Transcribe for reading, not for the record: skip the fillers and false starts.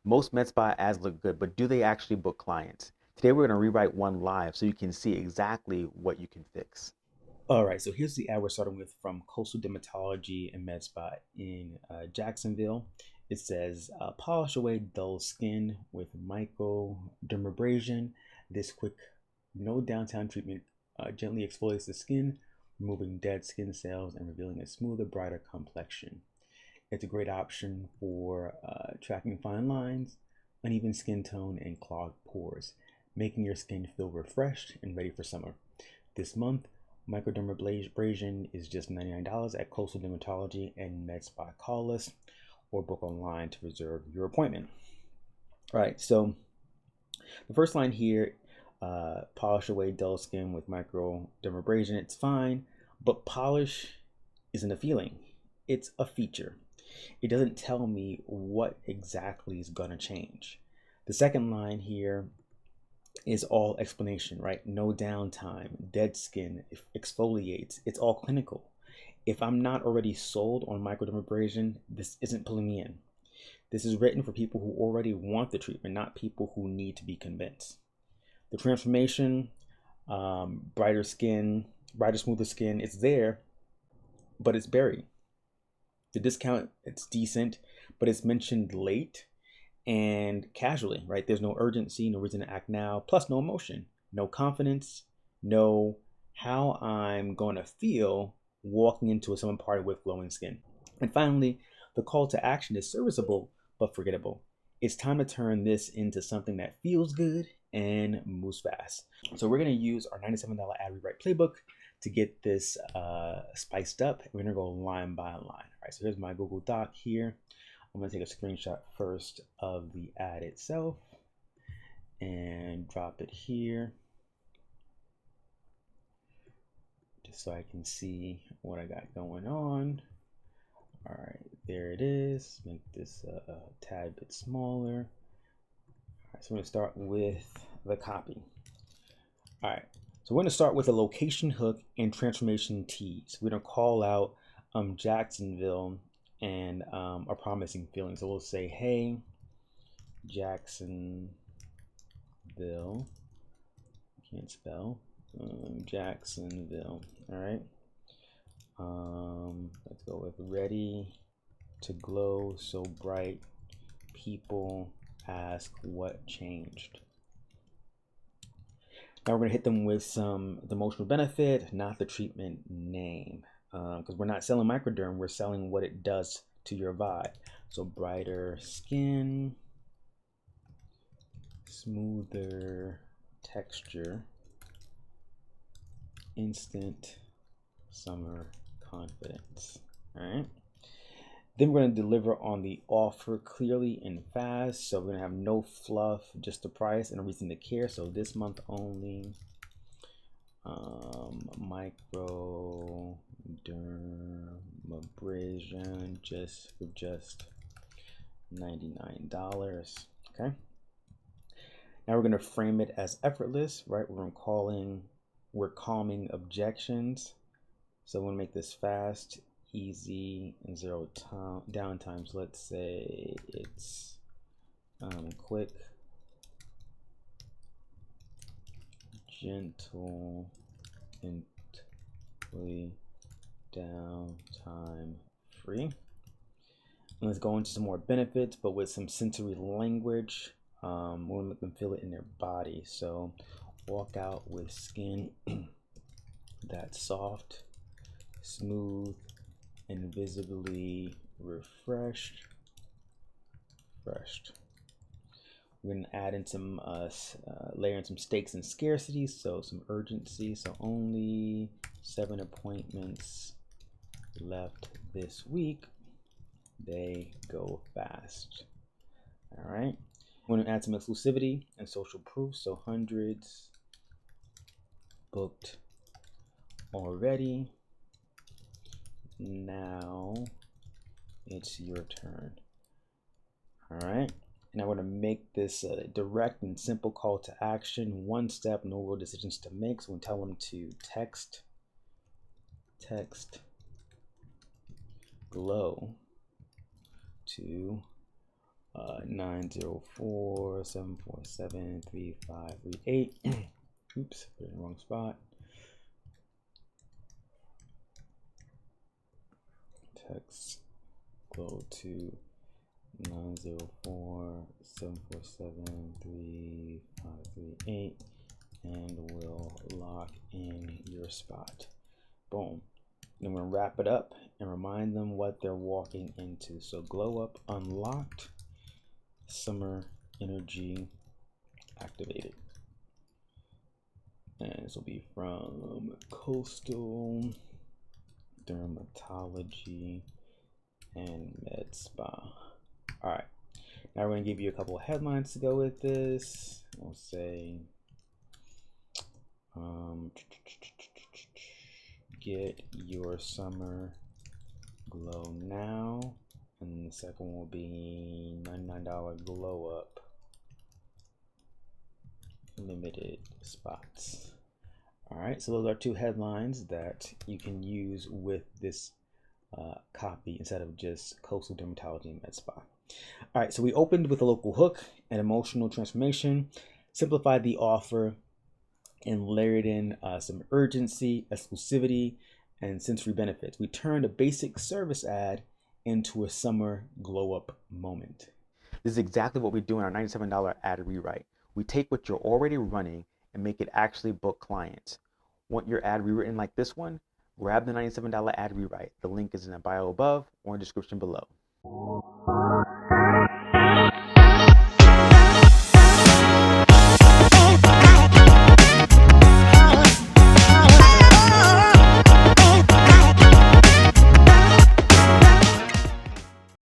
Most med spa ads look good, but do they actually book clients? Today we're going to rewrite one live so you can see exactly what you can fix. All right, so here's the ad we're starting with from Coastal Dermatology and Medspa in Jacksonville. It says, polish away dull skin with microdermabrasion. This quick, no downtime treatment gently exfoliates the skin, removing dead skin cells and revealing a smoother, brighter complexion. It's a great option for tracking fine lines, uneven skin tone, and clogged pores, making your skin feel refreshed and ready for summer. This month, Microdermabrasion is just $99 at Coastal Dermatology and Medspa. Call us or book online to reserve your appointment. All right, so the first line here, polish away dull skin with microdermabrasion. It's fine, but polish isn't a feeling, it's a feature. It doesn't tell me what exactly is going to change. The second line here is all explanation, right? No downtime, dead skin, exfoliates. It's all clinical. If I'm not already sold on microdermabrasion, this isn't pulling me in. This is written for people who already want the treatment, not people who need to be convinced. The transformation, brighter skin, brighter, smoother skin, it's there, but it's buried. The discount, it's decent, but it's mentioned late and casually, right? There's no urgency, no reason to act now, plus no emotion, no confidence, no how I'm going to feel walking into a summer party with glowing skin. And finally, the call to action is serviceable but forgettable. It's time to turn this into something that feels good and moves fast. So we're going to use our $97 Ad Rewrite Playbook to get this spiced up. We're going to go line by line. All right, so here's my Google Doc here. I'm going to take a screenshot first of the ad itself and drop it here just so I can see what I got going on. All right, there it is. Make this a tad bit smaller. All right, so we're going to start with the copy. All right, so we're going to start with a location hook and transformation tease. We're going to call out Jacksonville and a promising feeling. So we'll say, hey, Jacksonville, can't spell, Jacksonville, all right. Let's go with ready to glow so bright, people ask what changed. Now we're gonna hit them with the emotional benefit, not the treatment name. Because we're not selling microderm, we're selling what it does to your vibe. So brighter skin, smoother texture, instant summer confidence. All right. Then we're going to deliver on the offer clearly and fast. So we're going to have no fluff, just the price and a reason to care. So this month only, Microdermabrasion just $99. Okay. Now we're going to frame it as effortless, right? We're calming objections. So we're going to make this fast, easy, and zero downtime. So let's say it's quick, gentle, and downtime free. And let's go into some more benefits, but with some sensory language. We'll make them feel it in their body. So walk out with skin that's soft, smooth, and visibly refreshed. We're gonna add in some layer in some stakes and scarcity, so some urgency. So only 7 appointments left this week. They go fast. All right. We're gonna add some exclusivity and social proof. So hundreds booked already. Now it's your turn. All right. And I'm going to make this a direct and simple call to action. One step, no real decisions to make. So we'll tell them to text glow to 904-747-3538. Oops, put it in the wrong spot. Text go to 904-747-3538 and we'll lock in your spot. Boom. Then we're gonna wrap it up and remind them what they're walking into. So glow up unlocked, summer energy activated. And this will be from Coastal Dermatology and Medspa. All right, now we're going to give you a couple of headlines to go with this. We'll say, get your summer glow now. And the second one will be $99 glow up, limited spots. All right, so those are two headlines that you can use with this copy instead of just Coastal Dermatology and Medspa. All right, so we opened with a local hook and emotional transformation, simplified the offer, and layered in some urgency, exclusivity, and sensory benefits. We turned a basic service ad into a summer glow up moment. This is exactly what we do in our $97 ad rewrite. We take what you're already running and make it actually book clients. Want your ad rewritten like this one? Grab the $97 ad rewrite. The link is in the bio above or in the description below.